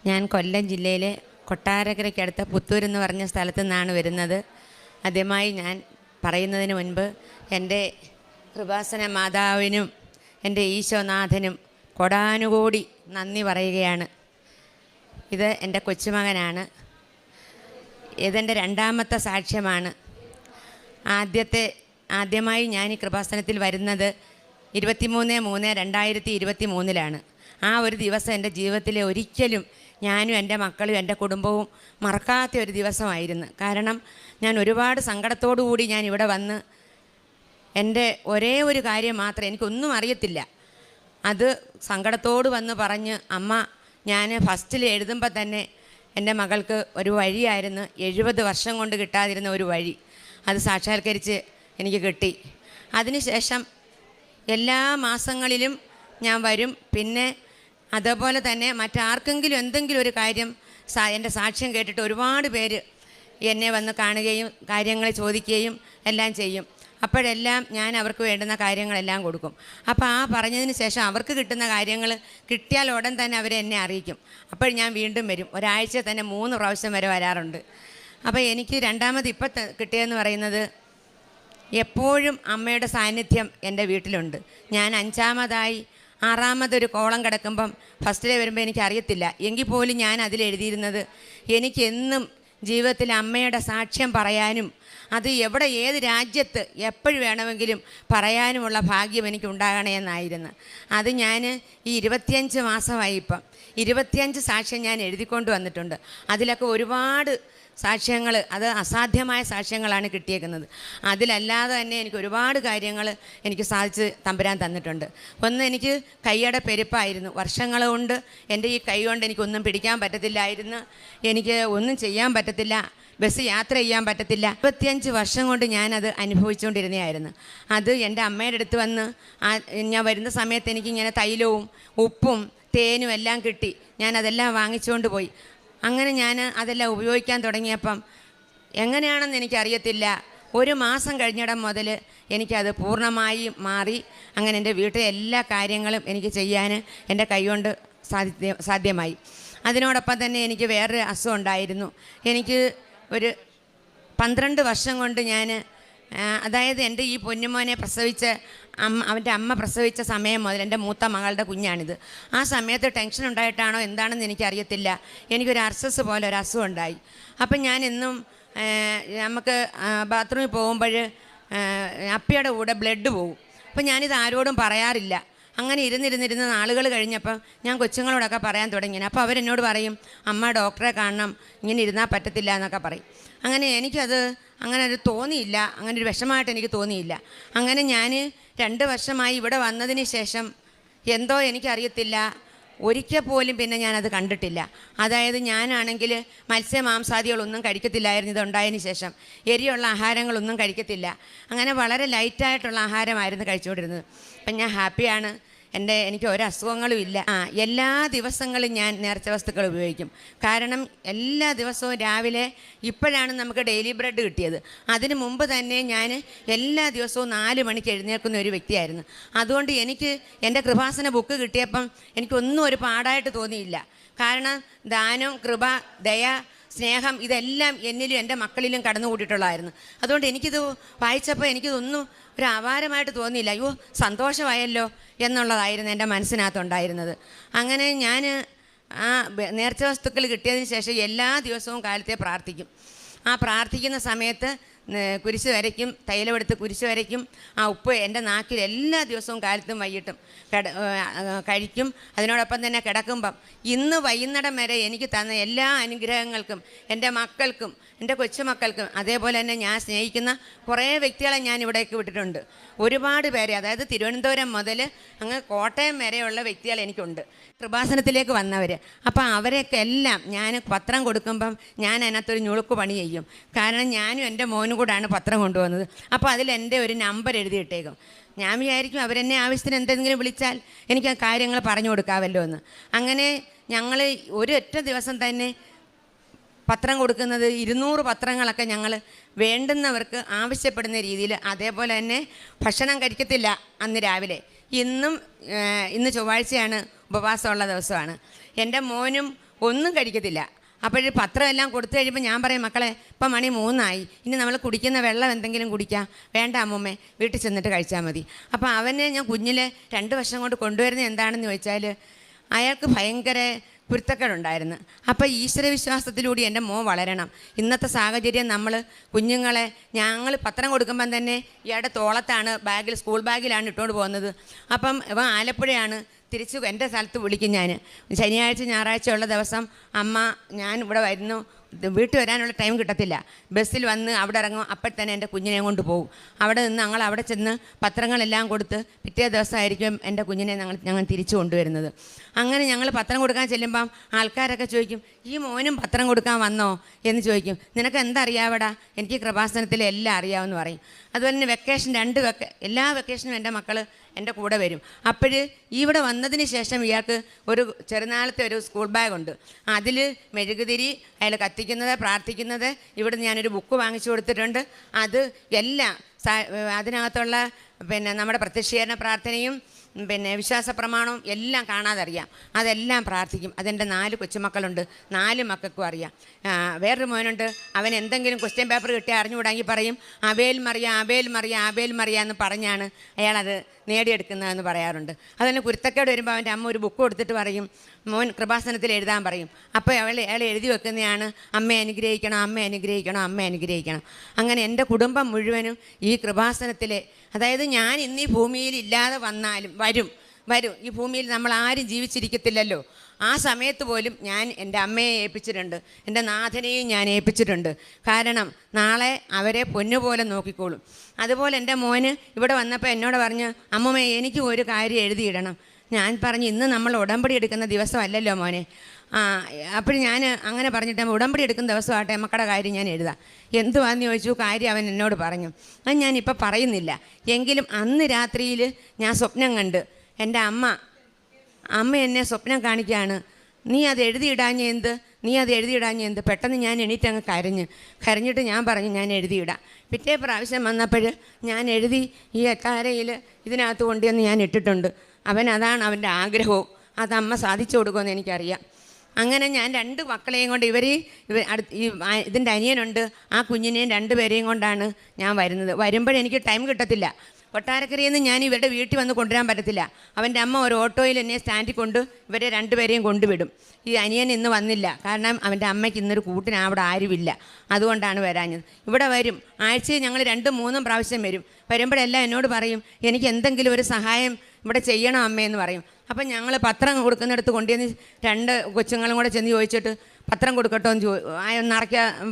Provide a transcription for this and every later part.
ഞാൻ കൊല്ലം ജില്ലയിലെ കൊട്ടാരക്കരയ്ക്കടുത്ത പുത്തൂർ എന്ന് പറഞ്ഞ സ്ഥലത്തു നിന്നാണ് വരുന്നത്. ആദ്യമായി ഞാൻ പറയുന്നതിന് മുൻപ് എൻ്റെ കൃപാസന മാതാവിനും എൻ്റെ ഈശോനാഥനും കൊടാനുകോടി നന്ദി പറയുകയാണ്. ഇത് എൻ്റെ കൊച്ചുമകനാണ്. ഇതെൻ്റെ രണ്ടാമത്തെ സാക്ഷ്യമാണ്. ആദ്യമായി ഞാൻ ഈ കൃപാസനത്തിൽ വരുന്നത് 23/3/2023 ആ ഒരു ദിവസം എൻ്റെ ജീവിതത്തിലെ ഒരിക്കലും ഞാനും എൻ്റെ മക്കളും എൻ്റെ കുടുംബവും മറക്കാത്ത ഒരു ദിവസമായിരുന്നു. കാരണം ഞാൻ ഒരുപാട് സങ്കടത്തോടു കൂടി ഞാൻ ഇവിടെ വന്ന് എൻ്റെ ഒരേ ഒരു കാര്യം മാത്രം, എനിക്കൊന്നും അറിയത്തില്ല, അത് സങ്കടത്തോട് വന്ന് പറഞ്ഞ് അമ്മ ഞാൻ ഫസ്റ്റിൽ എഴുതുമ്പോൾ തന്നെ എൻ്റെ മകൾക്ക് ഒരു വഴിയായിരുന്നു, 70 വർഷം കൊണ്ട് കിട്ടാതിരുന്ന ഒരു വഴി, അത് സാക്ഷാത്കരിച്ച് എനിക്ക് കിട്ടി. അതിനുശേഷം എല്ലാ മാസങ്ങളിലും ഞാൻ വരും. പിന്നെ അതേപോലെ തന്നെ മറ്റാർക്കെങ്കിലും എന്തെങ്കിലും ഒരു കാര്യം എൻ്റെ സാക്ഷ്യം കേട്ടിട്ട് ഒരുപാട് പേര് എന്നെ വന്ന് കാണുകയും കാര്യങ്ങൾ ചോദിക്കുകയും എല്ലാം ചെയ്യും. അപ്പോഴെല്ലാം ഞാൻ അവർക്ക് വേണ്ടുന്ന കാര്യങ്ങളെല്ലാം കൊടുക്കും. അപ്പോൾ ആ പറഞ്ഞതിന് ശേഷം അവർക്ക് കിട്ടുന്ന കാര്യങ്ങൾ കിട്ടിയാൽ ഉടൻ തന്നെ അവരെ എന്നെ അറിയിക്കും. അപ്പോൾ ഞാൻ വീണ്ടും വരും. ഒരാഴ്ച തന്നെ 3 പ്രാവശ്യം വരെ വരാറുണ്ട്. അപ്പോൾ എനിക്ക് രണ്ടാമത് ഇപ്പം കിട്ടിയതെന്ന് പറയുന്നത്, എപ്പോഴും അമ്മയുടെ സാന്നിധ്യം എൻ്റെ വീട്ടിലുണ്ട്. ഞാൻ 5ാമതായി 6ാമതൊരു കോളം കിടക്കുമ്പം ഫസ്റ്റിലെ വരുമ്പോൾ എനിക്കറിയത്തില്ല എങ്കിൽ പോലും ഞാൻ അതിലെഴുതിയിരുന്നത്, എനിക്കെന്നും ജീവിതത്തിൽ അമ്മയുടെ സാക്ഷ്യം പറയാനും അത് എവിടെ ഏത് രാജ്യത്ത് എപ്പോഴും വേണമെങ്കിലും പറയാനുമുള്ള ഭാഗ്യം എനിക്കുണ്ടാകണേ എന്നായിരുന്നു. അത് ഞാൻ ഈ 25 മാസമായി ഇപ്പം 25 സാക്ഷ്യം ഞാൻ എഴുതിക്കൊണ്ട് വന്നിട്ടുണ്ട്. അതിലൊക്കെ ഒരുപാട് സാക്ഷ്യങ്ങൾ, അത് അസാധ്യമായ സാക്ഷ്യങ്ങളാണ് കിട്ടിയേക്കുന്നത്. അതിലല്ലാതെ തന്നെ എനിക്ക് ഒരുപാട് കാര്യങ്ങൾ എനിക്ക് സാധിച്ച് തമ്പുരാൻ തന്നിട്ടുണ്ട്. ഒന്ന്, എനിക്ക് കൈയുടെ പെരുപ്പായിരുന്നു. വർഷങ്ങൾ കൊണ്ട് എൻ്റെ ഈ കൈ കൊണ്ട് എനിക്കൊന്നും പിടിക്കാൻ പറ്റത്തില്ലായിരുന്നു, എനിക്ക് ഒന്നും ചെയ്യാൻ പറ്റത്തില്ല, ബസ് യാത്ര ചെയ്യാൻ പറ്റത്തില്ല. 25 വർഷം കൊണ്ട് ഞാനത് അനുഭവിച്ചുകൊണ്ടിരുന്നതായിരുന്നു. അത് എൻ്റെ അമ്മയുടെ അടുത്ത് വന്ന് ഞാൻ വരുന്ന സമയത്ത് എനിക്കിങ്ങനെ തൈലവും ഉപ്പും തേനും എല്ലാം കിട്ടി. ഞാനതെല്ലാം വാങ്ങിച്ചുകൊണ്ട് പോയി. അങ്ങനെ ഞാൻ അതെല്ലാം ഉപയോഗിക്കാൻ തുടങ്ങിയപ്പം എങ്ങനെയാണെന്ന് എനിക്കറിയത്തില്ല, 1 മാസം കഴിഞ്ഞിടം മുതൽ എനിക്കത് പൂർണ്ണമായി മാറി. അങ്ങനെ എൻ്റെ വീട്ടിലെ എല്ലാ കാര്യങ്ങളും എനിക്ക് ചെയ്യാൻ എൻ്റെ കൈകൊണ്ട് സാധ്യമായി. അതിനോടൊപ്പം തന്നെ എനിക്ക് വേറൊരു അസുഖം ഉണ്ടായിരുന്നു. എനിക്ക് ഒരു 12 വർഷം കൊണ്ട് ഞാൻ, അതായത് എൻ്റെ ഈ പൊന്നുമോനെ പ്രസവിച്ച അവൻ്റെ അമ്മ പ്രസവിച്ച സമയം മുതൽ, എൻ്റെ മൂത്ത മകളുടെ കുഞ്ഞാണിത്, ആ സമയത്ത് ടെൻഷൻ ഉണ്ടായിട്ടാണോ എന്താണെന്ന് എനിക്കറിയത്തില്ല, എനിക്കൊരു അർസസ് പോലെ ഒരു അസുഖം ഉണ്ടായി. അപ്പം ഞാൻ എന്നും നമുക്ക് ബാത്റൂമിൽ പോകുമ്പോൾ അപ്പിയുടെ കൂടെ ബ്ലഡ് പോകും. അപ്പം ഞാനിത് ആരോടും പറയാറില്ല. അങ്ങനെ ഇരുന്നിരുന്നിരുന്ന് നാളുകൾ കഴിഞ്ഞപ്പം ഞാൻ കൊച്ചുങ്ങളോടൊക്കെ പറയാൻ തുടങ്ങി. അപ്പോൾ അവരെന്നോട് പറയും, അമ്മ ഡോക്ടറെ കാണണം, ഇങ്ങനെ ഇരുന്നാൽ പറ്റത്തില്ല എന്നൊക്കെ പറയും. അങ്ങനെ എനിക്കത് അങ്ങനെ ഒരു തോന്നിയില്ല, അങ്ങനെ ഒരു വിഷമമായിട്ട് എനിക്ക് തോന്നിയില്ല. അങ്ങനെ ഞാൻ 2 വർഷമായി ഇവിടെ വന്നതിന് ശേഷം എന്തോ എനിക്കറിയത്തില്ല, ഒരിക്കൽ പോലും പിന്നെ ഞാനത് കണ്ടിട്ടില്ല. അതായത് ഞാനാണെങ്കിൽ മത്സ്യമാംസാദികളൊന്നും കഴിക്കത്തില്ലായിരുന്നു ഇതുണ്ടായതിന് ശേഷം. എരിയുള്ള ആഹാരങ്ങളൊന്നും കഴിക്കത്തില്ല. അങ്ങനെ വളരെ ലൈറ്റായിട്ടുള്ള ആഹാരമായിരുന്നു കഴിച്ചുകൊണ്ടിരുന്നത്. അപ്പം ഞാൻ ഹാപ്പിയാണ്. എനിക്ക് ഒരു അസുഖങ്ങളും ഇല്ല. എല്ലാ ദിവസങ്ങളും ഞാൻ നേർച്ച വസ്തുക്കൾ ഉപയോഗിക്കും. കാരണം എല്ലാ ദിവസവും രാവിലെ, ഇപ്പോഴാണ് നമുക്ക് ഡെയിലി ബ്രെഡ് കിട്ടിയത്, അതിന് മുമ്പ് തന്നെ ഞാൻ എല്ലാ ദിവസവും 4 മണിക്ക് എഴുന്നേൽക്കുന്ന ഒരു വ്യക്തിയായിരുന്നു. അതുകൊണ്ട് എനിക്ക് എൻ്റെ കൃപാസന ബുക്ക് കിട്ടിയപ്പം എനിക്കൊന്നും ഒരു പാടായിട്ട് തോന്നിയില്ല. കാരണം ദാനം, കൃപ, ദയ, സ്നേഹം ഇതെല്ലാം എന്നിലും എൻ്റെ മക്കളിലും കടന്നുകൂടിയിട്ടുള്ളതായിരുന്നു. അതുകൊണ്ട് എനിക്കിത് വായിച്ചപ്പോൾ എനിക്കിതൊന്നും ഒരു അപാരമായിട്ട് തോന്നിയില്ല. അയ്യോ, സന്തോഷമായല്ലോ എന്നുള്ളതായിരുന്നു എൻ്റെ മനസ്സിനകത്തുണ്ടായിരുന്നത്. അങ്ങനെ ഞാൻ ആ നേർച്ച വസ്തുക്കൾ കിട്ടിയതിന് ശേഷം എല്ലാ ദിവസവും കാലത്തെ പ്രാർത്ഥിക്കും. ആ പ്രാർത്ഥിക്കുന്ന സമയത്ത് കുരിശ് വരയ്ക്കും, തൈലമെടുത്ത് കുരിശ് വരയ്ക്കും. ആ ഉപ്പ് എൻ്റെ നാക്കിൽ എല്ലാ ദിവസവും കാലത്തും വൈകിട്ടും കഴിക്കും. അതിനോടൊപ്പം തന്നെ കിടക്കുമ്പം ഇന്ന് വൈകുന്നേരം വരെ എനിക്ക് തന്ന എല്ലാ അനുഗ്രഹങ്ങൾക്കും എൻ്റെ മക്കൾക്കും എൻ്റെ കൊച്ചുമക്കൾക്കും അതേപോലെ തന്നെ ഞാൻ സ്നേഹിക്കുന്ന കുറേ വ്യക്തികളെ ഞാൻ ഇവിടേക്ക് വിട്ടിട്ടുണ്ട്. ഒരുപാട് പേരെ, അതായത് തിരുവനന്തപുരം മുതൽ അങ്ങ് കോട്ടയം വരെയുള്ള വ്യക്തികൾ എനിക്കുണ്ട്, കൃപാസനത്തിലേക്ക് വന്നവർ. അപ്പോൾ അവരെയൊക്കെ എല്ലാം ഞാൻ പത്രം കൊടുക്കുമ്പം ഞാൻ അതിനകത്തൊരു ഞുളുക്ക് പണി ചെയ്യും. കാരണം ഞാനും എൻ്റെ മോനും കൂടാണ് പത്രം കൊണ്ടുവന്നത്. അപ്പോൾ അതിൽ എൻ്റെ ഒരു നമ്പർ എഴുതിയിട്ടേക്കും. ഞാൻ വിചാരിക്കും അവരെന്നെ ആവശ്യത്തിന് എന്തെങ്കിലും വിളിച്ചാൽ എനിക്ക് ആ കാര്യങ്ങൾ പറഞ്ഞു കൊടുക്കാമല്ലോ എന്ന്. അങ്ങനെ ഞങ്ങൾ ഒരൊറ്റ ദിവസം തന്നെ പത്രം കൊടുക്കുന്നത് 200 പത്രങ്ങളൊക്കെ ഞങ്ങൾ വേണ്ടുന്നവർക്ക് ആവശ്യപ്പെടുന്ന രീതിയിൽ. അതേപോലെ തന്നെ ഭക്ഷണം കഴിക്കത്തില്ല അന്ന് രാവിലെ. ഇന്ന് ചൊവ്വാഴ്ചയാണ്, ഉപവാസമുള്ള ദിവസമാണ്. എൻ്റെ മോനും ഒന്നും കഴിക്കത്തില്ല. അപ്പോഴ് പത്രം എല്ലാം കൊടുത്തു കഴിയുമ്പോൾ ഞാൻ പറയും, മക്കളെ ഇപ്പം മണി 3 ഇനി നമ്മൾ കുടിക്കുന്ന വെള്ളം എന്തെങ്കിലും കുടിക്കാം. വേണ്ട അമ്മൂമ്മേ, വീട്ടിൽ ചെന്നിട്ട് കഴിച്ചാൽ മതി. അപ്പോൾ അവനെ ഞാൻ കുഞ്ഞിലെ 2 വർഷം കൊണ്ട് കൊണ്ടുവരുന്നത് എന്താണെന്ന് ചോദിച്ചാൽ, അയാൾക്ക് ഭയങ്കര കുരുത്തക്കേടുണ്ടായിരുന്നു. അപ്പോൾ ഈശ്വരവിശ്വാസത്തിലൂടെ എൻ്റെ മോൻ വളരണം. ഇന്നത്തെ സാഹചര്യം നമ്മൾ കുഞ്ഞുങ്ങളെ ഞങ്ങൾ പത്രം കൊടുക്കുമ്പം തന്നെ ഇയാളുടെ തോളത്താണ് ബാഗിൽ, സ്കൂൾ ബാഗിലാണ് ഇട്ടുകൊണ്ട് പോകുന്നത്. അപ്പം ഇവ ആലപ്പുഴയാണ്. തിരിച്ച് എൻ്റെ സ്ഥലത്ത് വിളിക്കും ഞാൻ. ശനിയാഴ്ച ഞായറാഴ്ച ഉള്ള ദിവസം അമ്മ ഞാൻ ഇവിടെ വരുന്നു, വീട്ടിൽ വരാനുള്ള ടൈം കിട്ടത്തില്ല. ബസ്സിൽ വന്ന് അവിടെ ഇറങ്ങും, അപ്പോൾ തന്നെ എൻ്റെ കുഞ്ഞിനെ കൊണ്ട് പോകും. അവിടെ നിന്ന് ഞങ്ങൾ അവിടെ ചെന്ന് പത്രങ്ങളെല്ലാം കൊടുത്ത് പിറ്റേ ദിവസമായിരിക്കും എൻ്റെ കുഞ്ഞിനെ ഞങ്ങൾ തിരിച്ചു കൊണ്ടുവരുന്നത്. അങ്ങനെ ഞങ്ങൾ പത്രം കൊടുക്കാൻ ചെല്ലുമ്പം ആൾക്കാരൊക്കെ ചോദിക്കും, ഈ മോനും പത്രം കൊടുക്കാൻ വന്നോ എന്ന് ചോദിക്കും. നിനക്ക് എന്തറിയാവടാ? എനിക്ക് കൃപാസനത്തിൽ എല്ലാം അറിയാമെന്ന് പറയും. അതുപോലെ തന്നെ വെക്കേഷൻ എല്ലാ വെക്കേഷനും എൻ്റെ മക്കൾ എൻ്റെ കൂടെ വരും. അപ്പോൾ ഇവിടെ വന്നതിന് ശേഷം ഇയാൾക്ക് ഒരു ചെറുനാളത്തെ ഒരു സ്കൂൾ ബാഗുണ്ട്. അതിൽ മെഴുകുതിരി, അയാൾ കത്തിക്കുന്നത്, പ്രാർത്ഥിക്കുന്നത്, ഇവിടെ ഞാനൊരു ബുക്ക് വാങ്ങിച്ചു കൊടുത്തിട്ടുണ്ട്. അത് എല്ലാം അതിനകത്തുള്ള നമ്മുടെ പ്രത്യക്ഷീകരണ പ്രാർത്ഥനയും വിശ്വാസ പ്രമാണവും എല്ലാം കാണാതെ അറിയാം. അതെല്ലാം പ്രാർത്ഥിക്കും. അതെൻ്റെ 4 കൊച്ചുമക്കളുണ്ട്. 4 മക്കൾക്കും അറിയാം. വേറൊരു മോനുണ്ട്, അവൻ എന്തെങ്കിലും ക്വസ്റ്റ്യൻ പേപ്പർ കിട്ടിയാൽ അറിഞ്ഞുകൂടാങ്കിൽ പറയും ആബേൽ മറിയ ആബേൽ മറിയ ആബേൽ മറിയ എന്ന് പറഞ്ഞാണ് അയാളത് നേടിയെടുക്കുന്നതെന്ന് പറയാറുണ്ട്. അതുപോലെ കുരുത്തക്കേട് വരുമ്പോൾ അവൻ്റെ അമ്മ ഒരു ബുക്ക് കൊടുത്തിട്ട് പറയും, മോൻ കൃപാസനത്തിൽ എഴുതാൻ പറയും. അപ്പോൾ അയാൾ എഴുതി വെക്കുന്നതാണ് അമ്മയെ അനുഗ്രഹിക്കണം, അമ്മ അനുഗ്രഹിക്കണം, അമ്മ അനുഗ്രഹിക്കണം. അങ്ങനെ എൻ്റെ കുടുംബം മുഴുവനും ഈ കൃപാസനത്തിലെ, അതായത് ഞാൻ ഇന്ന് ഈ ഭൂമിയിൽ ഇല്ലാതെ വന്നാലും വരും. ഈ ഭൂമിയിൽ നമ്മൾ ആരും ജീവിച്ചിരിക്കത്തില്ലല്ലോ. ആ സമയത്ത് പോലും ഞാൻ എൻ്റെ അമ്മയെ ഏൽപ്പിച്ചിട്ടുണ്ട്, എൻ്റെ നാഥനെയും ഞാൻ ഏൽപ്പിച്ചിട്ടുണ്ട്. കാരണം നാളെ അവരെ പൊന്നുപോലെ നോക്കിക്കോളും. അതുപോലെ എൻ്റെ മോന് ഇവിടെ വന്നപ്പോൾ എന്നോട് പറഞ്ഞു, അമ്മമ്മ എനിക്ക് ഒരു കാര്യം എഴുതിയിടണം. ഞാൻ പറഞ്ഞു, ഇന്ന് നമ്മൾ ഉടമ്പടി എടുക്കുന്ന ദിവസമല്ലല്ലോ മോനെ. അപ്പോൾ ഞാൻ അങ്ങനെ പറഞ്ഞിട്ട് ഉടമ്പടി എടുക്കുന്ന ദിവസമാട്ടെ മക്കളുടെ കാര്യം ഞാൻ എഴുതാം. എന്തുവാന്ന് ചോദിച്ചു. കാര്യം അവൻ എന്നോട് പറഞ്ഞു. അത് ഞാനിപ്പോൾ പറയുന്നില്ല. എങ്കിലും അന്ന് രാത്രിയിൽ ഞാൻ സ്വപ്നം കണ്ട് എൻ്റെ അമ്മ എന്നെ സ്വപ്നം കാണിക്കുകയാണ്, നീ അത് എഴുതിയിടാഞ്ഞ എന്ത്. പെട്ടെന്ന് ഞാൻ എണീറ്റങ്ങ് കരഞ്ഞിട്ട് ഞാൻ പറഞ്ഞു, ഞാൻ എഴുതിയിടാം. പിറ്റേ പ്രാവശ്യം വന്നപ്പോൾ ഞാൻ എഴുതി ഈ എത്താരയിൽ ഇതിനകത്ത് കൊണ്ടുവന്ന് ഞാൻ ഇട്ടിട്ടുണ്ട്. അതാണ് അവൻ്റെ ആഗ്രഹവും. അതമ്മ സാധിച്ചു കൊടുക്കുമെന്ന് എനിക്കറിയാം. അങ്ങനെ ഞാൻ 2 മക്കളെയും കൊണ്ട് ഇതിൻ്റെ അനിയനുണ്ട്, ആ കുഞ്ഞിനെയും 2 പേരെയും കൊണ്ടാണ് ഞാൻ വരുന്നത്. വരുമ്പോഴെനിക്ക് ടൈം കിട്ടത്തില്ല. കൊട്ടാരക്കരയിൽ നിന്ന് ഞാൻ ഇവരുടെ വീട്ടിൽ വന്ന് കൊണ്ടുവരാൻ പറ്റത്തില്ല. അവൻ്റെ അമ്മ ഒരു ഓട്ടോയിൽ എന്നെ സ്റ്റാൻഡിൽ കൊണ്ട് ഇവരെ 2 പേരെയും കൊണ്ടുവിടും. ഈ അനിയൻ ഇന്ന് വന്നില്ല, കാരണം അവൻ്റെ അമ്മയ്ക്ക് ഇന്നൊരു കൂട്ടിന് അവിടെ ആരുമില്ല. അതുകൊണ്ടാണ് വരാഞ്ഞത്. ഇവിടെ വരും, ആഴ്ചയിൽ ഞങ്ങൾ 2-3 പ്രാവശ്യം വരും. വരുമ്പോഴെല്ലാം എന്നോട് പറയും, എനിക്ക് എന്തെങ്കിലും ഒരു സഹായം ഇവിടെ ചെയ്യണം അമ്മയെന്ന് പറയും. അപ്പം ഞങ്ങൾ പത്രം കൊടുക്കുന്നിടത്ത് കൊണ്ടുവന്ന് 2 കൊച്ചുങ്ങളും കൂടെ ചെന്ന് ചോദിച്ചിട്ട് പത്രം കൊടുക്കട്ടോ എന്ന്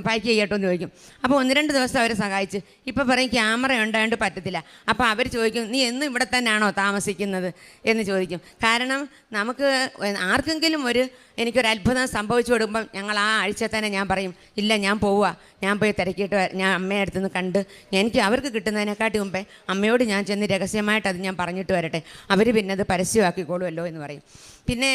പാക്ക് ചെയ്യട്ടോ എന്ന് ചോദിക്കും. അപ്പോൾ 1-2 ദിവസം അവരെ സഹായിച്ച്. ഇപ്പോൾ പറയും ക്യാമറ ഉണ്ടായതുകൊണ്ട് പറ്റത്തില്ല. അപ്പോൾ അവർ ചോദിക്കും, നീ എന്നും ഇവിടെ തന്നെയാണോ താമസിക്കുന്നത് എന്ന് ചോദിക്കും. കാരണം നമുക്ക് ആർക്കെങ്കിലും എനിക്കൊരു അത്ഭുതം സംഭവിച്ചു കൊടുക്കുമ്പം ഞങ്ങൾ ആ ആഴ്ച തന്നെ ഞാൻ പറയും, ഇല്ല ഞാൻ ഞാൻ പോയി തിരക്കിയിട്ട് ഞാൻ അമ്മയെ അടുത്തുനിന്ന് കണ്ട് എനിക്ക് അവർക്ക് കിട്ടുന്നതിനെക്കാട്ടി മുമ്പേ അമ്മയോട് ഞാൻ ചെന്ന് രഹസ്യമായിട്ട് അത് ഞാൻ പറഞ്ഞിട്ട് വരട്ടെ, അവർ പിന്നെ അത് പരസ്യമാക്കിക്കോളുമല്ലോ എന്ന് പറയും. പിന്നെ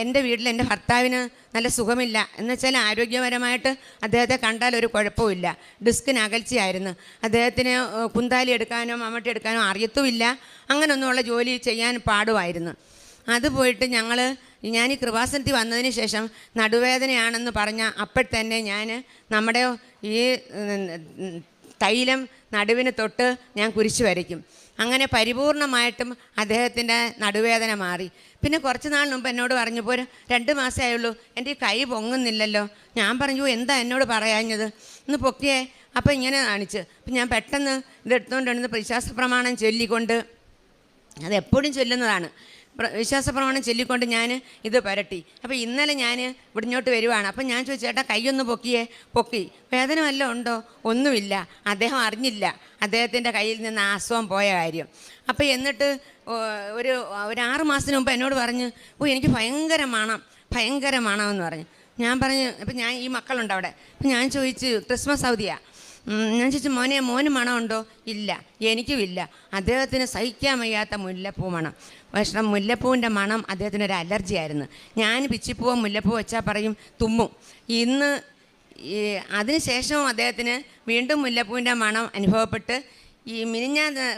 എൻ്റെ വീട്ടിൽ എൻ്റെ ഭർത്താവിന് നല്ല സുഖമില്ല എന്ന് വെച്ചാൽ ആരോഗ്യപരമായിട്ട് അദ്ദേഹത്തെ കണ്ടാൽ ഒരു കുഴപ്പമില്ല. ഡിസ്കിന് അകൽച്ചയായിരുന്നു. അദ്ദേഹത്തിന് കുന്താലി എടുക്കാനോ മമ്മട്ടി എടുക്കാനോ അറിയത്തുമില്ല. അങ്ങനെയൊന്നുമുള്ള ജോലി ചെയ്യാൻ പാടുമായിരുന്നു. അത് പോയിട്ട് ഞാൻ ഈ കൃപാസനത്തിൽ വന്നതിന് ശേഷം നടുവേദനയാണെന്ന് പറഞ്ഞ അപ്പോഴത്തന്നെ ഞാൻ നമ്മുടെ ഈ തൈലം നടുവിന് തൊട്ട് ഞാൻ കുരിശ് വരയ്ക്കും. അങ്ങനെ പരിപൂർണമായിട്ടും അദ്ദേഹത്തിൻ്റെ നടുവേദന മാറി. പിന്നെ കുറച്ച് നാൾ മുമ്പ് എന്നോട് പറഞ്ഞപ്പോൾ 2 മാസമേ ആയുള്ളൂ, എൻ്റെ ഈ കൈ പൊങ്ങുന്നില്ലല്ലോ. ഞാൻ പറഞ്ഞു, എന്താ എന്നോട് പറയാഞ്ഞത്, ഒന്ന് പൊക്കിയേ. അപ്പോൾ ഇങ്ങനെ കാണിച്ച്. അപ്പം ഞാൻ പെട്ടെന്ന് ഇതെടുത്തുകൊണ്ടിരുന്ന് വിശ്വാസ പ്രമാണം ചൊല്ലിക്കൊണ്ട്, അതെപ്പോഴും ചൊല്ലുന്നതാണ്, വിശ്വാസ പ്രമാണം ചൊല്ലിക്കൊണ്ട് ഞാൻ ഇത് പുരട്ടി. അപ്പോൾ ഇന്നലെ ഞാൻ ഇവിടിഞ്ഞോട്ട് വരുവാണ്. അപ്പം ഞാൻ ചോദിച്ചു, ചേട്ടാ കൈയൊന്ന് പൊക്കി, വേദന വല്ലതും ഉണ്ടോ? ഒന്നുമില്ല. അദ്ദേഹം അറിഞ്ഞില്ല അദ്ദേഹത്തിൻ്റെ കയ്യിൽ നിന്ന് അസുഖം പോയ കാര്യം. അപ്പോൾ എന്നിട്ട് ഒരു 6 മാസത്തിന് മുമ്പ് എന്നോട് പറഞ്ഞ്, എനിക്ക് ഭയങ്കര മണമെന്ന് പറഞ്ഞു. ഞാൻ പറഞ്ഞു, അപ്പം ഈ മക്കളുണ്ട് അവിടെ. അപ്പം ഞാൻ ചോദിച്ചു, ക്രിസ്മസ് അവധിയാണ്. ഞാൻ ചോദിച്ചു, മോന് മണമുണ്ടോ? ഇല്ല, എനിക്കുമില്ല. അദ്ദേഹത്തിന് സഹിക്കാൻ വയ്യാത്ത മുല്ലപ്പൂ മണം. പക്ഷേ മുല്ലപ്പൂവിൻ്റെ മണം അദ്ദേഹത്തിനൊരു അലർജി ആയിരുന്നു. ഞാൻ പിച്ചിപ്പൂവോ മുല്ലപ്പൂ വെച്ചാൽ പറയും തുമ്മും. അതിനുശേഷവും അദ്ദേഹത്തിന് വീണ്ടും മുല്ലപ്പൂവിൻ്റെ മണം അനുഭവപ്പെട്ട്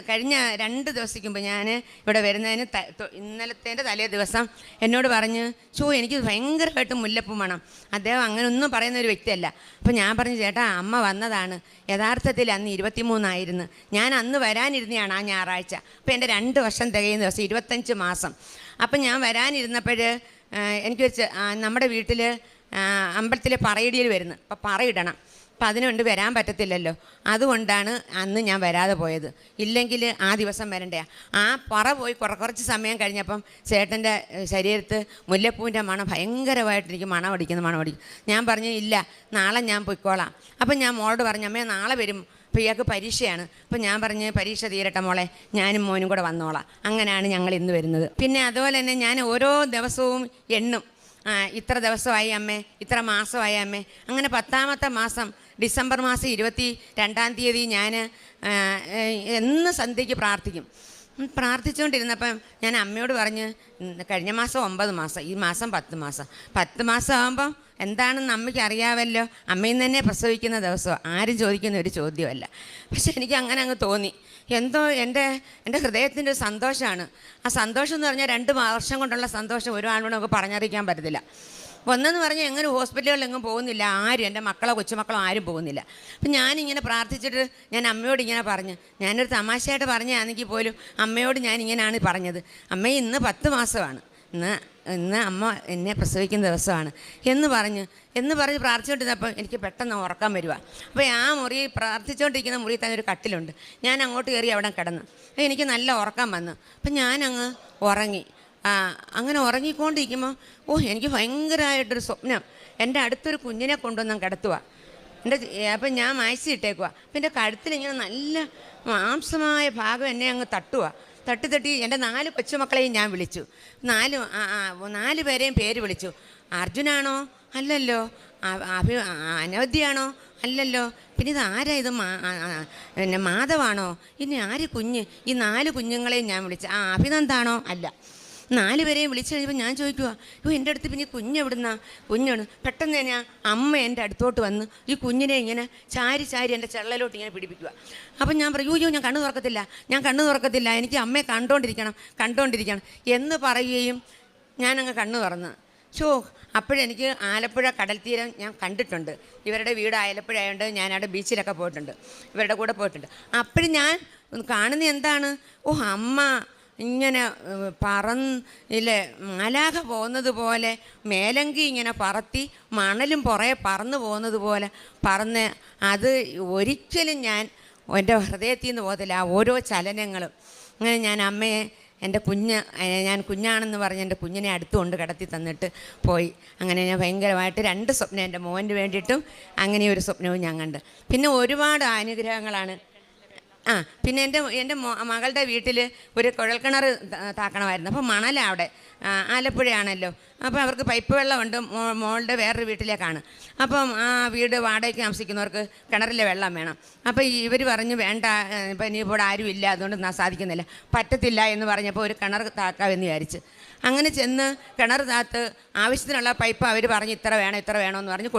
കഴിഞ്ഞ 2 ദിവസത്തേക്ക് മുമ്പ് ഞാൻ ഇവിടെ വരുന്നതിന് ഇന്നലത്തേൻ്റെ തലേ ദിവസം എന്നോട് പറഞ്ഞ് എനിക്ക് ഭയങ്കരമായിട്ട് മുല്ലപ്പൂ വേണം. അദ്ദേഹം അങ്ങനെ ഒന്നും പറയുന്ന ഒരു വ്യക്തിയല്ല. അപ്പോൾ ഞാൻ പറഞ്ഞു, ചേട്ടാ അമ്മ വന്നതാണ്. യഥാർത്ഥത്തിൽ അന്ന് 23 ഞാൻ അന്ന് വരാനിരുന്നതാണ് ആ ഞായറാഴ്ച. അപ്പോൾ എൻ്റെ 2 വർഷം തികയുന്ന ദിവസം 25 മാസം. അപ്പം ഞാൻ വരാനിരുന്നപ്പോൾ എനിക്കൊരു നമ്മുടെ വീട്ടിൽ അമ്പലത്തിലെ പറയിടിയിൽ വരുന്നു. അപ്പോൾ പറയിടണം. അപ്പം അതിനുകൊണ്ട് വരാൻ പറ്റത്തില്ലല്ലോ. അതുകൊണ്ടാണ് അന്ന് ഞാൻ വരാതെ പോയത്. ഇല്ലെങ്കിൽ ആ ദിവസം വരണ്ടേ. ആ പറ പോയി കുറച്ച് സമയം കഴിഞ്ഞപ്പം ചേട്ടൻ്റെ ശരീരത്ത് മുല്ലപ്പൂവിൻ്റെ മണം ഭയങ്കരമായിട്ട് എനിക്ക് മണം അടിക്കും. ഞാൻ പറഞ്ഞു, ഇല്ല നാളെ ഞാൻ പൊയ്ക്കോളാം. അപ്പം ഞാൻ മോളോട് പറഞ്ഞു, അമ്മേ നാളെ വരും, അപ്പോൾ ഇയാൾക്ക് പരീക്ഷയാണ്. അപ്പോൾ ഞാൻ പറഞ്ഞ്, പരീക്ഷ തീരട്ടെ മോളെ, ഞാനും മോനും കൂടെ വന്നോളാം. അങ്ങനെയാണ് ഞങ്ങൾ ഇന്ന് വരുന്നത്. പിന്നെ അതുപോലെ തന്നെ ഞാൻ ഓരോ ദിവസവും എണ്ണും. ഇത്ര ദിവസമായി അമ്മേ, ഇത്ര മാസമായി അമ്മേ. അങ്ങനെ 10ാമത്തെ മാസം ഡിസംബർ മാസം 22 ഞാൻ എന്ന് സന്ധ്യയ്ക്ക് പ്രാർത്ഥിക്കും. പ്രാർത്ഥിച്ചുകൊണ്ടിരുന്നപ്പം ഞാൻ അമ്മയോട് പറഞ്ഞ്, കഴിഞ്ഞ മാസം 9 മാസം, ഈ മാസം 10 മാസം. 10 മാസം ആകുമ്പം എന്താണെന്ന് അമ്മയ്ക്ക് അറിയാമല്ലോ. അമ്മയിൽ നിന്ന് തന്നെ പ്രസവിക്കുന്ന ദിവസം ആരും ചോദിക്കുന്ന ഒരു ചോദ്യമല്ല. പക്ഷെ എനിക്ക് അങ്ങനെ അങ്ങ് തോന്നി. എന്തോ എൻ്റെ ഹൃദയത്തിൻ്റെ ഒരു സന്തോഷമാണ്. ആ സന്തോഷം എന്ന് പറഞ്ഞാൽ 2 വർഷം കൊണ്ടുള്ള സന്തോഷം ഒരു ആളോട് നമുക്ക് പറഞ്ഞറിയിക്കാൻ പറ്റത്തില്ല. ഒന്നെന്ന് പറഞ്ഞാൽ എങ്ങനെ ഹോസ്പിറ്റലുകളിലെങ്ങും പോകുന്നില്ല, ആരും എൻ്റെ മക്കളോ കൊച്ചുമക്കളോ ആരും പോകുന്നില്ല. അപ്പം ഞാനിങ്ങനെ പ്രാർത്ഥിച്ചിട്ട് ഞാൻ അമ്മയോട് ഇങ്ങനെ പറഞ്ഞു, ഞാനൊരു തമാശയായിട്ട് പറഞ്ഞതാണെങ്കിൽ പോലും അമ്മയോട് ഞാൻ ഇങ്ങനെയാണ് പറഞ്ഞത്, അമ്മ ഇന്ന് 10 മാസമാണ്, ഇന്ന് അമ്മ എന്നെ പ്രസവിക്കുന്ന ദിവസമാണ് എന്ന് പറഞ്ഞ് പ്രാർത്ഥിച്ചുകൊണ്ടിരുന്നപ്പോൾ എനിക്ക് പെട്ടെന്ന് ഉറക്കം വരിക. അപ്പോൾ ആ മുറി പ്രാർത്ഥിച്ചുകൊണ്ടിരിക്കുന്ന മുറിയിൽ തന്നെ ഒരു കട്ടിലുണ്ട്. ഞാൻ അങ്ങോട്ട് കയറി അവിടെ കിടന്നു. എനിക്ക് നല്ല ഉറക്കം വന്നു. അപ്പം ഞാനങ്ങ് ഉറങ്ങി. അങ്ങനെ ഉറങ്ങിക്കൊണ്ടിരിക്കുമ്പോൾ എനിക്ക് ഭയങ്കരമായിട്ടൊരു സ്വപ്നം. എൻ്റെ അടുത്തൊരു കുഞ്ഞിനെ കൊണ്ടുവന്ന് കിടത്തുക. അപ്പം ഞാൻ മായ്ച്ചി ഇട്ടേക്കുക. അപ്പം എൻ്റെ കഴുത്തിലിങ്ങനെ നല്ല മാംസമായ ഭാഗം എന്നെ അങ്ങ് തട്ടി എൻ്റെ 4 കൊച്ചുമക്കളെയും ഞാൻ വിളിച്ചു. 4 പേരെയും പേര് വിളിച്ചു. അർജുനാണോ? അല്ലല്ലോ. അനവധ്യയാണോ? അല്ലല്ലോ. പിന്നെ ഇത് ആരാ? ഇത് പിന്നെ മാധവാണോ? ഇനി ആര് കുഞ്ഞ്? ഈ 4 കുഞ്ഞുങ്ങളെയും ഞാൻ വിളിച്ചു. അഭിനന്ദാണോ? അല്ല. 4 പേരെയും വിളിച്ചു കഴിയുമ്പോൾ ഞാൻ ചോദിക്കുക, എൻ്റെ അടുത്ത് പിന്നെ കുഞ്ഞാണ്. പെട്ടെന്ന് തന്നെ അമ്മ എൻ്റെ അടുത്തോട്ട് വന്ന് ഈ കുഞ്ഞിനെ ഇങ്ങനെ ചാരി എൻ്റെ ചെള്ളലോട്ട് ഇങ്ങനെ പിടിപ്പിക്കുക. അപ്പം ഞാൻ പറയും, ഞാൻ കണ്ണു തുറക്കത്തില്ല, എനിക്ക് അമ്മയെ കണ്ടുകൊണ്ടിരിക്കണം എന്ന് പറയുകയും ഞാനങ്ങ് കണ്ണു തുറന്ന്. അപ്പോഴെനിക്ക് ആലപ്പുഴ കടൽ തീരം ഞാൻ കണ്ടിട്ടുണ്ട്. ഇവരുടെ വീട് ആലപ്പുഴ ആയതുകൊണ്ട് ഞാൻ അവിടെ ബീച്ചിലൊക്കെ പോയിട്ടുണ്ട്, ഇവരുടെ കൂടെ പോയിട്ടുണ്ട്. അപ്പോഴും ഞാൻ കാണുന്നത് എന്താണ്? അമ്മ ഇങ്ങനെ ഇല്ലേ മാലാഖ പോകുന്നത് പോലെ മേലങ്കി ഇങ്ങനെ പറത്തി മണലും പുറകെ പറന്നു പോകുന്നത് പോലെ പറന്ന്, അത് ഒരിക്കലും എൻ്റെ ഹൃദയത്തിൽ നിന്ന് പോകത്തില്ല. ആ ഓരോ ചലനങ്ങളും. അങ്ങനെ ഞാൻ അമ്മയെ ഞാൻ കുഞ്ഞാണെന്ന് പറഞ്ഞ് എൻ്റെ കുഞ്ഞിനെ അടുത്തുകൊണ്ട് കിടത്തി തന്നിട്ട് പോയി. അങ്ങനെ ഞാൻ ഭയങ്കരമായിട്ട് 2 സ്വപ്നം എൻ്റെ മോന് വേണ്ടിയിട്ടും അങ്ങനെ ഒരു സ്വപ്നവും ഞാൻ കണ്ട്. പിന്നെ ഒരുപാട് അനുഗ്രഹങ്ങളാണ്. പിന്നെ എൻ്റെ മകളുടെ വീട്ടിൽ ഒരു കുഴൽക്കിണർ താക്കണമായിരുന്നു. അപ്പോൾ മണലാണ് അവിടെ, ആലപ്പുഴയാണല്ലോ. അപ്പോൾ അവർക്ക് പൈപ്പ് വെള്ളമുണ്ട്. മോളുടെ വേറൊരു വീട്ടിലേക്കാണ്. അപ്പം ആ വീട് വാടകയ്ക്ക് താമസിക്കുന്നവർക്ക് കിണറിലെ വെള്ളം വേണം. അപ്പോൾ ഇവർ പറഞ്ഞു, വേണ്ട, ഇപ്പം ഇനിയിപ്പോൾ ആരും ഇല്ല, അതുകൊണ്ട് സാധിക്കുന്നില്ല, പറ്റത്തില്ല എന്ന് പറഞ്ഞപ്പോൾ ഒരു കിണർ താക്കാമെന്ന് വിചാരിച്ച് അങ്ങനെ ചെന്ന് കിണർ താത്ത് ആവശ്യത്തിനുള്ള പൈപ്പ് അവർ പറഞ്ഞ് ഇത്ര വേണമെന്ന് പറഞ്ഞ്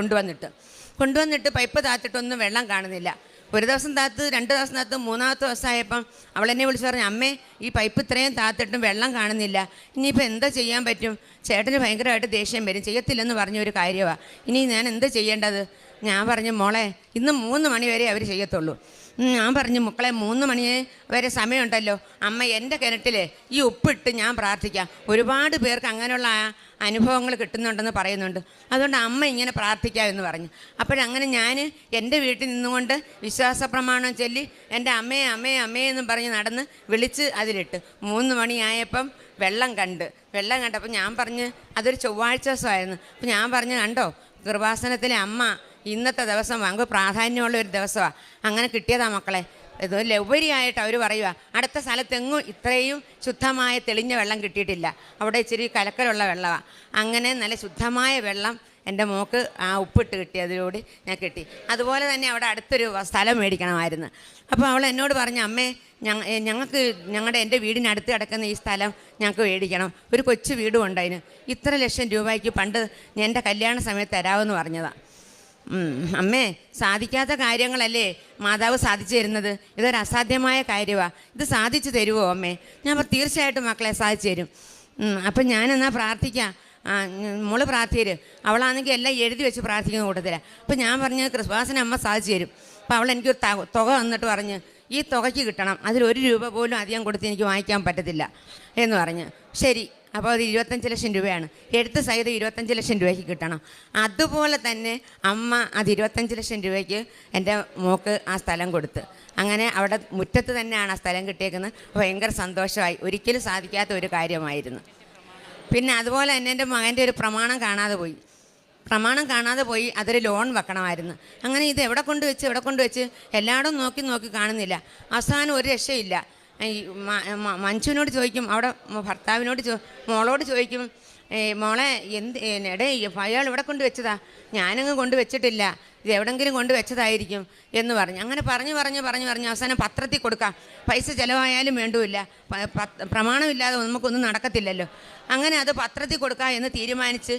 കൊണ്ടുവന്നിട്ട് പൈപ്പ് താത്തിട്ടൊന്നും വെള്ളം കാണുന്നില്ല. ഒരു ദിവസം താത്ത്, 2 ദിവസം താത്ത്, 3ാമത്തെ ദിവസമായപ്പം അവളെന്നെ വിളിച്ച് പറഞ്ഞു, അമ്മേ ഈ പൈപ്പ് ഇത്രയും താത്തിട്ടും വെള്ളം കാണുന്നില്ല, ഇനിയിപ്പോൾ എന്താ ചെയ്യാൻ പറ്റും? ചേട്ടന് ഭയങ്കരമായിട്ട് ദേഷ്യം വരും, ചെയ്യത്തില്ലെന്ന് പറഞ്ഞൊരു കാര്യമാണ്, ഇനി ഞാൻ എന്താ ചെയ്യേണ്ടത്? ഞാൻ പറഞ്ഞു, മോളെ ഇന്ന് 3 മണി വരെ അവർ ചെയ്യത്തുള്ളൂ. ഞാൻ പറഞ്ഞു, മക്കളെ 3 മണി വരെ സമയമുണ്ടല്ലോ, അമ്മ എൻ്റെ കിണറ്റിൽ ഈ ഉപ്പിട്ട് ഞാൻ പ്രാർത്ഥിക്കാം. ഒരുപാട് പേർക്ക് അങ്ങനെയുള്ള അനുഭവങ്ങൾ കിട്ടുന്നുണ്ടെന്ന് പറയുന്നുണ്ട്, അതുകൊണ്ട് അമ്മ ഇങ്ങനെ പ്രാർത്ഥിക്കാമെന്ന് പറഞ്ഞു. അപ്പോഴങ്ങനെ ഞാൻ എൻ്റെ വീട്ടിൽ നിന്നുകൊണ്ട് വിശ്വാസ പ്രമാണം ചൊല്ലി എൻ്റെ അമ്മേ എന്നും പറഞ്ഞ് നടന്ന് വിളിച്ച് അതിലിട്ട് 3 മണിയായപ്പം വെള്ളം കണ്ടപ്പോൾ ഞാൻ പറഞ്ഞ്, അതൊരു ചൊവ്വാഴ്ച ദിവസമായിരുന്നു. അപ്പം ഞാൻ പറഞ്ഞു, കണ്ടോ കൃപാസനത്തിലെ അമ്മ ഇന്നത്തെ ദിവസം നമുക്ക് പ്രാധാന്യമുള്ള ഒരു ദിവസമാണ്, അങ്ങനെ കിട്ടിയതാ മക്കളെ. ഇത് ലൗപരിയായിട്ട് അവർ പറയുക, അടുത്ത സ്ഥലത്തെങ്ങും ഇത്രയും ശുദ്ധമായ തെളിഞ്ഞ വെള്ളം കിട്ടിയിട്ടില്ല, അവിടെ ഇച്ചിരി കലക്കലുള്ള വെള്ളമാണ്. അങ്ങനെ നല്ല ശുദ്ധമായ വെള്ളം എൻ്റെ മോൾക്ക് ആ ഉപ്പിട്ട് കിട്ടിയതിലൂടെ ഞാൻ കിട്ടി. അതുപോലെ തന്നെ അവിടെ അടുത്തൊരു സ്ഥലം മേടിക്കണമായിരുന്നു. അപ്പോൾ അവൾ എന്നോട് പറഞ്ഞു, അമ്മേ എൻ്റെ വീടിനടുത്ത് കിടക്കുന്ന ഈ സ്ഥലം ഞങ്ങൾക്ക് മേടിക്കണം, ഒരു കൊച്ചു വീടും ഉണ്ട്, അതിന് ഇത്ര ലക്ഷം രൂപയ്ക്ക് പണ്ട് എൻ്റെ കല്യാണ സമയത്ത് തരാമെന്ന് പറഞ്ഞതാണ്. അമ്മേ, സാധിക്കാത്ത കാര്യങ്ങളല്ലേ മാതാവ് സാധിച്ചു തരുന്നത്? ഇതൊരു അസാധ്യമായ കാര്യമാണ്, ഇത് സാധിച്ചു തരുമോ അമ്മേ? ഞാൻ തീർച്ചയായിട്ടും മക്കളെ സാധിച്ചു തരും. അപ്പം ഞാനെന്നാ പ്രാർത്ഥിക്കാം. മോള് പ്രാർത്ഥിയര്. അവളാണെങ്കിൽ എല്ലാം എഴുതി വെച്ച് പ്രാർത്ഥിക്കുന്ന കൂട്ടത്തില്ല. അപ്പം ഞാൻ പറഞ്ഞ് കൃപാസന അമ്മ സാധിച്ചു തരും. അപ്പോൾ അവൾ എനിക്കൊരു തുക വന്നിട്ട് പറഞ്ഞ് ഈ തുകയ്ക്ക് കിട്ടണം, അതിൽ 1 രൂപ പോലും അധികം കൊടുത്ത് എനിക്ക് വാങ്ങിക്കാൻ പറ്റത്തില്ല എന്ന് പറഞ്ഞ്. ശരി, അപ്പോൾ അത് 25 ലക്ഷം രൂപയാണ്, എഴുത്ത് സഹിതം 25 ലക്ഷം രൂപയ്ക്ക് കിട്ടണം. അതുപോലെ തന്നെ അമ്മ അത് 25 ലക്ഷം രൂപയ്ക്ക് എൻ്റെ മോക്ക് ആ സ്ഥലം കൊടുത്ത്. അങ്ങനെ അവിടെ മുറ്റത്ത് തന്നെയാണ് ആ സ്ഥലം കിട്ടിയേക്കുന്നത്. ഭയങ്കര സന്തോഷമായി. ഒരിക്കലും സാധിക്കാത്ത ഒരു കാര്യമായിരുന്നു. പിന്നെ അതുപോലെ തന്നെ എൻ്റെ മകൻ്റെ ഒരു പ്രമാണം കാണാതെ പോയി. അതൊരു ലോൺ വെക്കണമായിരുന്നു. അങ്ങനെ ഇത് എവിടെ കൊണ്ടുവച്ച് എല്ലായിടും നോക്കി കാണുന്നില്ല. അവസാനം ഒരു രക്ഷയില്ല. ഈ മഞ്ജുവിനോട് ചോദിക്കും, അവിടെ ഭർത്താവിനോട് മോളോട് ചോദിക്കും, മോളെ എടേ അയാൾ ഇവിടെ കൊണ്ടുവച്ചതാ, ഞാനങ്ങ് കൊണ്ടുവച്ചിട്ടില്ല, ഇത് എവിടെങ്കിലും കൊണ്ടുവച്ചതായിരിക്കും എന്ന് പറഞ്ഞു. അങ്ങനെ പറഞ്ഞ് അവസാനം പത്രത്തിൽ കൊടുക്കാം, പൈസ ചിലവായാലും വേണ്ടുമില്ല, പ്രമാണമില്ലാതെ നമുക്കൊന്നും നടക്കത്തില്ലല്ലോ. അങ്ങനെ അത് പത്രത്തിൽ കൊടുക്കാം എന്ന് തീരുമാനിച്ച്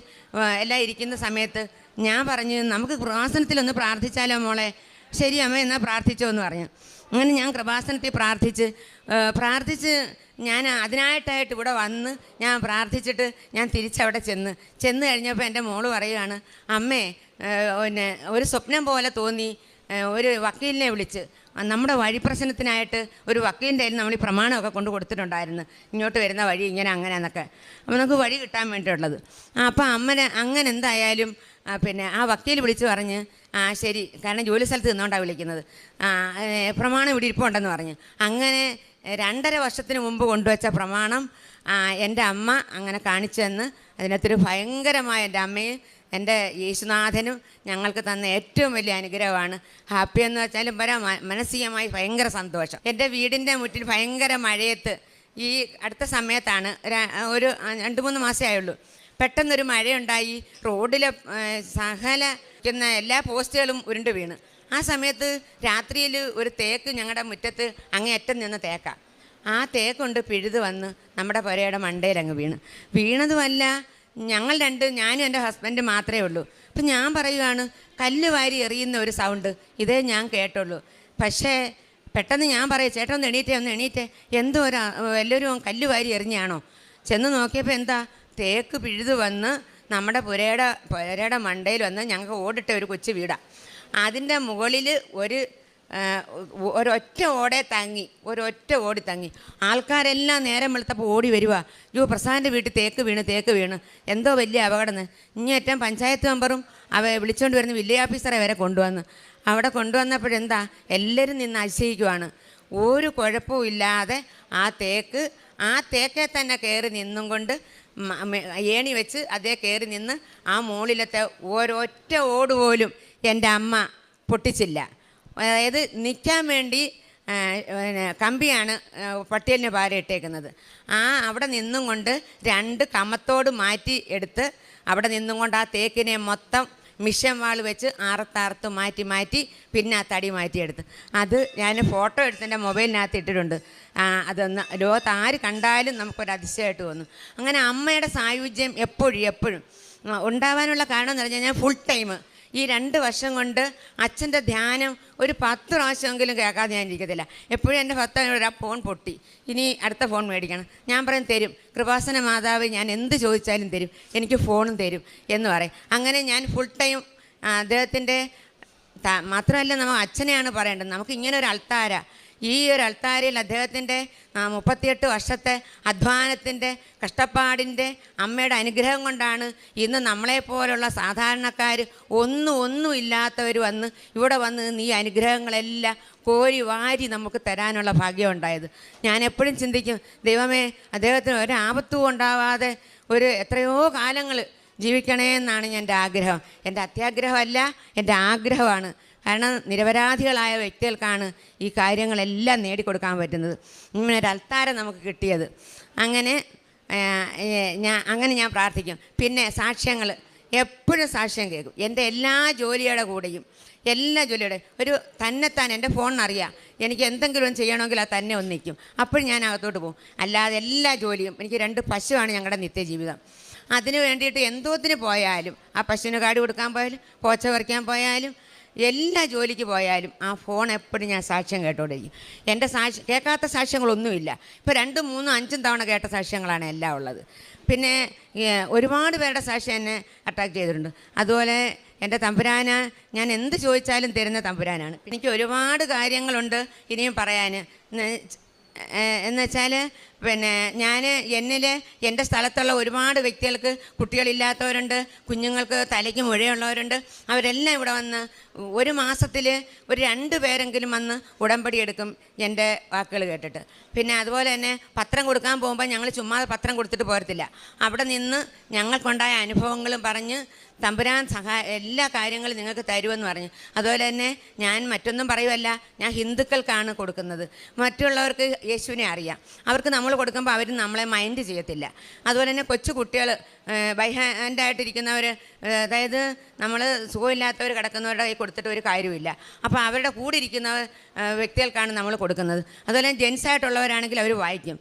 എല്ലാം ഇരിക്കുന്ന സമയത്ത് ഞാൻ പറഞ്ഞു, നമുക്ക് കൃപാസനത്തിലൊന്ന് പ്രാർത്ഥിച്ചാലോ മോളെ? ശരി അമ്മ, എന്നാൽ പ്രാർത്ഥിച്ചോ എന്ന് പറഞ്ഞു. അങ്ങനെ ഞാൻ കൃപാസനത്തിൽ പ്രാർത്ഥിച്ച് ഞാൻ അതിനായിട്ടായിട്ട് ഇവിടെ വന്ന് ഞാൻ പ്രാർത്ഥിച്ചിട്ട് ഞാൻ തിരിച്ചവിടെ ചെന്ന് കഴിഞ്ഞപ്പോൾ എൻ്റെ മോള് പറയുകയാണ്, അമ്മേ പിന്നെ ഒരു സ്വപ്നം പോലെ തോന്നി, ഒരു വക്കീലിനെ വിളിച്ച് നമ്മുടെ വഴി പ്രശ്നത്തിനായിട്ട് ഒരു വക്കീലിൻ്റെ കയ്യിൽ നമ്മൾ ഈ പ്രമാണമൊക്കെ കൊണ്ട് കൊടുത്തിട്ടുണ്ടായിരുന്നു, ഇങ്ങോട്ട് വരുന്ന വഴി ഇങ്ങനെ അങ്ങനെ എന്നൊക്കെ, അപ്പോൾ നമുക്ക് വഴി കിട്ടാൻ വേണ്ടിയുള്ളത്. അപ്പോൾ അങ്ങനെ എന്തായാലും പിന്നെ ആ വക്കീൽ വിളിച്ച് പറഞ്ഞ് ശരി, കാരണം ജോലി സ്ഥലത്ത് നിന്നുകൊണ്ടാണ് വിളിക്കുന്നത്, പ്രമാണം ഇവിടെ ഇരിപ്പുണ്ടെന്ന് പറഞ്ഞ്. അങ്ങനെ 2.5 വർഷത്തിന് മുമ്പ് കൊണ്ടുവച്ച പ്രമാണം എൻ്റെ അമ്മ അങ്ങനെ കാണിച്ചു തന്ന്, അതിനകത്തൊരു ഭയങ്കരമായ എൻ്റെ അമ്മയും എൻ്റെ യേശുനാഥനും ഞങ്ങൾക്ക് തന്ന ഏറ്റവും വലിയ അനുഗ്രഹമാണ്. ഹാപ്പി എന്ന് വെച്ചാലും മാനസികമായി ഭയങ്കര സന്തോഷം. എൻ്റെ വീടിൻ്റെ മുറ്റിൽ ഭയങ്കര മഴയത്ത് ഈ അടുത്ത സമയത്താണ്, ഒരു 2-3 മാസമേ ആയുള്ളൂ, പെട്ടെന്നൊരു മഴയുണ്ടായി. റോഡിലെ എല്ലാ പോസ്റ്റുകളും ഉരുണ്ട് വീണ്. ആ സമയത്ത് രാത്രിയിൽ ഒരു തേക്ക് ഞങ്ങളുടെ മുറ്റത്ത് അങ്ങേയറ്റം നിന്ന് തേക്കാം, ആ തേക്കുണ്ട് പിഴുത് വന്ന് നമ്മുടെ പുരയുടെ മണ്ടയിലങ്ങ് വീണതുമല്ല, ഞാനും എൻ്റെ ഹസ്ബൻഡ് മാത്രമേ ഉള്ളൂ. അപ്പം ഞാൻ പറയുകയാണ്, കല്ല് വാരി എറിയുന്ന ഒരു സൗണ്ട് ഇതേ ഞാൻ കേട്ടുള്ളൂ. പക്ഷേ പെട്ടെന്ന് ഞാൻ പറയും, ചേട്ടൻ ഒന്ന് എണീറ്റേ, എന്തോ എല്ലാവരും കല്ല് വാരി എറിഞ്ഞാണോ? ചെന്ന് നോക്കിയപ്പോൾ എന്താ, തേക്ക് പിഴുതു വന്ന് നമ്മുടെ പുരയുടെ മണ്ടയിൽ വന്ന് ഞങ്ങൾക്ക് ഓടിട്ട ഒരു കൊച്ചു വീടാണ്. അതിൻ്റെ മുകളിൽ ഒരൊറ്റ ഓടി തങ്ങി. ആൾക്കാരെല്ലാം നേരം വെളുത്തപ്പോൾ ഓടി വരുക, പ്രസാദിൻ്റെ വീട്ടിൽ തേക്ക് വീണ് എന്തോ വലിയ അപകടം. ഇങ്ങേറ്റം പഞ്ചായത്ത് മെമ്പറും വിളിച്ചുകൊണ്ട് വരുന്ന വില്ലേജ് ഓഫീസറെ വരെ അവിടെ കൊണ്ടുവന്നപ്പോഴെന്താ എല്ലാവരും നിന്ന് അതിശയിക്കുവാണ്. ഒരു കുഴപ്പവും ഇല്ലാതെ ആ തേക്കെ തന്നെ കയറി നിന്നും കൊണ്ട് ഏണി വെച്ച് അതേ കയറി നിന്ന് ആ മുകളിലത്തെ ഒരൊറ്റ ഓട് പോലും എൻ്റെ അമ്മ പൊട്ടിച്ചില്ല. അതായത് നിൽക്കാൻ വേണ്ടി കമ്പിയാണ് പട്ടിയലിന് പാരയിട്ടേക്കുന്നത്. അവിടെ നിന്നും കൊണ്ട് 2 കമത്തോട് മാറ്റി എടുത്ത് അവിടെ നിന്നും കൊണ്ട് ആ തേക്കിനെ മൊത്തം മിഷൻ വാൾ വെച്ച് ആർത്ത് മാറ്റി പിന്നെ ആ തടി മാറ്റിയെടുത്ത്. അത് ഞാൻ ഫോട്ടോ എടുത്ത് എൻ്റെ മൊബൈലിനകത്ത് ഇട്ടിട്ടുണ്ട്. അതൊന്ന് ലോകത്ത് ആര് കണ്ടാലും നമുക്കൊരു അതിശയമായിട്ട് തോന്നും. അങ്ങനെ അമ്മയുടെ സായുജ്യം എപ്പോഴും ഉണ്ടാവാനുള്ള കാരണം എന്ന് പറഞ്ഞാൽ ഞാൻ ഫുൾ ടൈം ഈ 2 വർഷം കൊണ്ട് അച്ഛൻ്റെ ധ്യാനം ഒരു 10 പ്രാവശ്യമെങ്കിലും കേൾക്കാതെ ഞാൻ ഇരിക്കത്തില്ല. എപ്പോഴും എൻ്റെ ഭർത്താവിനോട് ആ ഫോൺ പൊട്ടി, ഇനി അടുത്ത ഫോൺ മേടിക്കണം. ഞാൻ പറയും തരും, കൃപാസന മാതാവ് ഞാൻ എന്ത് ചോദിച്ചാലും തരും, എനിക്ക് ഫോണും തരും എന്ന് പറയും. അങ്ങനെ ഞാൻ ഫുൾ ടൈം അദ്ദേഹത്തിൻ്റെ മാത്രമല്ല, നമുക്ക് അച്ഛനെയാണ് പറയേണ്ടത്. നമുക്ക് ഇങ്ങനെ ഒരു അൾത്താര, ഈ ഒരു അൾത്താരയിൽ അദ്ദേഹത്തിൻ്റെ 38 വർഷത്തെ അധ്വാനത്തിൻ്റെ കഷ്ടപ്പാടിൻ്റെ അമ്മയുടെ അനുഗ്രഹം കൊണ്ടാണ് ഇന്ന് നമ്മളെപ്പോലുള്ള സാധാരണക്കാർ ഒന്നും ഇല്ലാത്തവർ ഇവിടെ വന്ന് ഈ അനുഗ്രഹങ്ങളെല്ലാം കോരി വാരി നമുക്ക് തരാനുള്ള ഭാഗ്യം ഉണ്ടായത്. ഞാൻ എപ്പോഴും ചിന്തിക്കും, ദൈവമേ അദ്ദേഹത്തിന് ഒരാപത്തും ഉണ്ടാവാതെ എത്രയോ കാലങ്ങൾ ജീവിക്കണേ എന്നാണ് എൻ്റെ ആഗ്രഹം. എൻ്റെ അത്യാഗ്രഹമല്ല, എൻ്റെ ആഗ്രഹമാണ്. കാരണം നിരപരാധികളായ വ്യക്തികൾക്കാണ് ഈ കാര്യങ്ങളെല്ലാം നേടിക്കൊടുക്കാൻ പറ്റുന്നത്. ഇങ്ങനെ ഒരു അൾത്താരം നമുക്ക് കിട്ടിയത്. അങ്ങനെ ഞാൻ പ്രാർത്ഥിക്കും. പിന്നെ സാക്ഷ്യങ്ങൾ എപ്പോഴും സാക്ഷ്യം കേൾക്കും. എൻ്റെ എല്ലാ ജോലിയുടെ കൂടെയും തന്നെത്താൻ എൻ്റെ ഫോണിനറിയാം എനിക്ക് എന്തെങ്കിലും ചെയ്യണമെങ്കിൽ അത് തന്നെ ഒന്നിക്കും. അപ്പോഴും ഞാൻ അകത്തോട്ട് പോകും. അല്ലാതെ എല്ലാ ജോലിയും, എനിക്ക് 2 പശുവാണ് ഞങ്ങളുടെ നിത്യജീവിതം. അതിന് വേണ്ടിയിട്ട് എന്തോത്തിന് പോയാലും, ആ പശുവിന് കാടി കൊടുക്കാൻ പോയാലും, പോച്ച പറിക്കാൻ പോയാലും, എല്ലാ ജോലിക്ക് പോയാലും ആ ഫോൺ എപ്പോഴും ഞാൻ സാക്ഷ്യം കേട്ടോണ്ടിരിക്കും. എൻ്റെ കേൾക്കാത്ത സാക്ഷ്യങ്ങളൊന്നുമില്ല. ഇപ്പോൾ 2, 3, 5 തവണ കേട്ട സാക്ഷ്യങ്ങളാണ് എല്ലാം ഉള്ളത്. പിന്നെ ഒരുപാട് പേരുടെ സാക്ഷ്യം എന്നെ അറ്റാക്ക് ചെയ്തിട്ടുണ്ട്. അതുപോലെ എൻ്റെ തമ്പുരാന് ഞാൻ എന്ത് ചോദിച്ചാലും തരുന്ന തമ്പുരാനാണ്. എനിക്ക് ഒരുപാട് കാര്യങ്ങളുണ്ട് ഇനിയും പറയാൻ. എന്ന് വെച്ചാൽ പിന്നെ എന്നിൽ എൻ്റെ സ്ഥലത്തുള്ള ഒരുപാട് വ്യക്തികൾക്ക് കുട്ടികളില്ലാത്തവരുണ്ട്, കുഞ്ഞുങ്ങൾക്ക് തലയ്ക്ക് മുഴയുള്ളവരുണ്ട്. അവരെല്ലാം ഇവിടെ വന്ന് ഒരു മാസത്തിൽ ഒരു 2 പേരെങ്കിലും വന്ന് ഉടമ്പടി എടുക്കും എൻ്റെ വാക്കുകൾ കേട്ടിട്ട്. പിന്നെ അതുപോലെ തന്നെ പത്രം കൊടുക്കാൻ പോകുമ്പോൾ ഞങ്ങൾ ചുമ്മാതെ പത്രം കൊടുത്തിട്ട് പോരത്തില്ല. അവിടെ നിന്ന് ഞങ്ങൾക്കുണ്ടായ അനുഭവങ്ങളും പറഞ്ഞ് തമ്പുരാൻ എല്ലാ കാര്യങ്ങളും നിങ്ങൾക്ക് തരുമെന്ന് പറഞ്ഞു. അതുപോലെ തന്നെ ഞാൻ മറ്റൊന്നും പറയുമല്ല, ഞാൻ ഹിന്ദുക്കൾക്കാണ് കൊടുക്കുന്നത്. മറ്റുള്ളവർക്ക് യേശുവിനെ അറിയാം. അവർക്ക് നമ്മൾ കൊടുക്കുമ്പോൾ അവർ നമ്മളെ മൈൻഡ് ചെയ്യത്തില്ല. അതുപോലെ തന്നെ കൊച്ചു കുട്ടികൾ ബൈ ഹാൻഡായിട്ടിരിക്കുന്നവർ, അതായത് നമ്മൾ സുഖമില്ലാത്തവർ കിടക്കുന്നവരുടെ കൈ കൊടുത്തിട്ട് ഒരു കാര്യമില്ല. അപ്പോൾ അവരുടെ കൂടെ ഇരിക്കുന്ന വ്യക്തികൾക്കാണ് നമ്മൾ കൊടുക്കുന്നത്. അതുപോലെ ജെൻസായിട്ടുള്ളവരാണെങ്കിൽ അവർ വായിക്കും.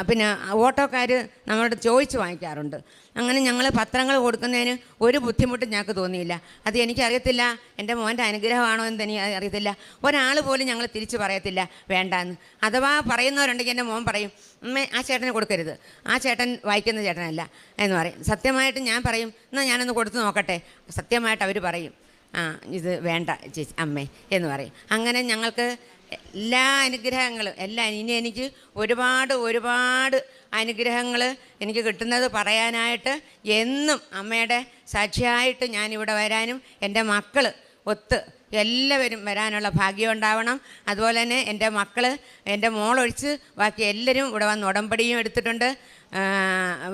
പിന്നെ ഓട്ടോക്കാർ നമ്മളോട് ചോദിച്ച് വാങ്ങിക്കാറുണ്ട്. അങ്ങനെ ഞങ്ങൾ പത്രങ്ങൾ കൊടുക്കുന്നതിന് ഒരു ബുദ്ധിമുട്ടും ഞങ്ങൾക്ക് തോന്നിയില്ല. അത് എനിക്കറിയത്തില്ല എൻ്റെ മോൻ്റെ അനുഗ്രഹമാണോ എന്ന് എനിക്ക് അറിയത്തില്ല. ഒരാൾ പോലും ഞങ്ങൾ തിരിച്ച് പറയത്തില്ല വേണ്ടാന്ന്. അഥവാ പറയുന്നവരുണ്ടെങ്കിൽ എൻ്റെ മോൻ പറയും, അമ്മേ ആ ചേട്ടന് കൊടുക്കരുത്, ആ ചേട്ടൻ വായിക്കുന്ന ചേട്ടനല്ല എന്ന് പറയും. സത്യമായിട്ട് ഞാൻ പറയും, എന്നാൽ ഞാനൊന്ന് കൊടുത്ത് നോക്കട്ടെ. സത്യമായിട്ട് അവർ പറയും, ഇത് വേണ്ട ചേച്ചി അമ്മേ എന്ന് പറയും. അങ്ങനെ ഞങ്ങൾക്ക് എല്ലാ അനുഗ്രഹങ്ങളും ഇനി എനിക്ക് ഒരുപാട് അനുഗ്രഹങ്ങൾ എനിക്ക് കിട്ടുന്നത് പറയാനായിട്ട് എന്നും അമ്മയുടെ സാക്ഷിയായിട്ട് ഞാനിവിടെ വരാനും എൻ്റെ മക്കൾ ഒത്ത് എല്ലാവരും വരാനുള്ള ഭാഗ്യം ഉണ്ടാവണം. അതുപോലെ തന്നെ എൻ്റെ മക്കൾ, എൻ്റെ മോളൊഴിച്ച് ബാക്കി എല്ലാവരും ഇവിടെ വന്ന് ഉടമ്പടിയും എടുത്തിട്ടുണ്ട്.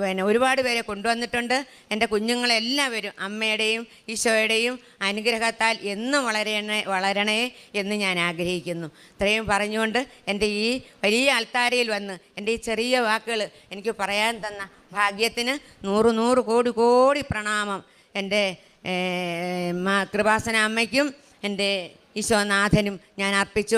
പിന്നെ ഒരുപാട് പേരെ കൊണ്ടുവന്നിട്ടുണ്ട്. എൻ്റെ കുഞ്ഞുങ്ങളെല്ലാവരും അമ്മയുടെയും ഈശോയുടെയും അനുഗ്രഹത്താൽ എന്നും വളരണേ എന്ന് ഞാൻ ആഗ്രഹിക്കുന്നു. ഇത്രയും പറഞ്ഞുകൊണ്ട് എൻ്റെ ഈ വലിയ ആൾത്താരയിൽ വന്ന് എൻ്റെ ഈ ചെറിയ വാക്കുകൾ എനിക്ക് പറയാൻ തന്ന ഭാഗ്യത്തിന് 100 കോടി പ്രണാമം എൻ്റെ കൃപാസന അമ്മയ്ക്കും എൻ്റെ ഈശോനാഥനും ഞാൻ അർപ്പിച്ചു.